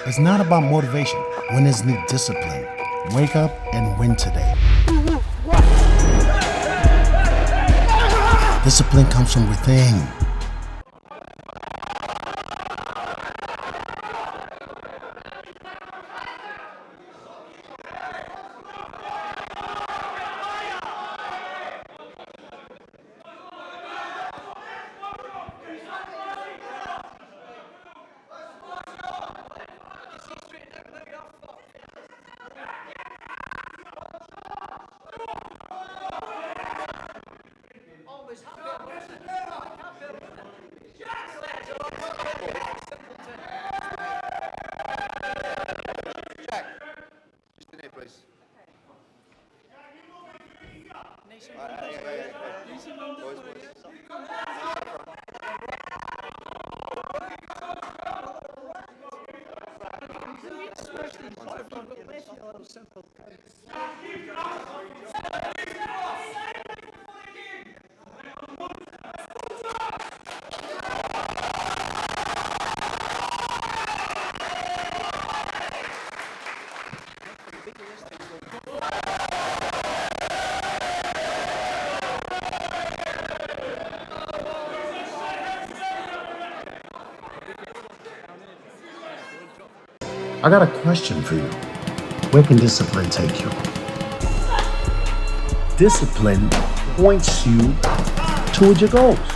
It's not about motivation. Winners need discipline. Wake up and win today. Discipline comes from within. I got a question for you. Where can discipline take you? Discipline points you toward your goals.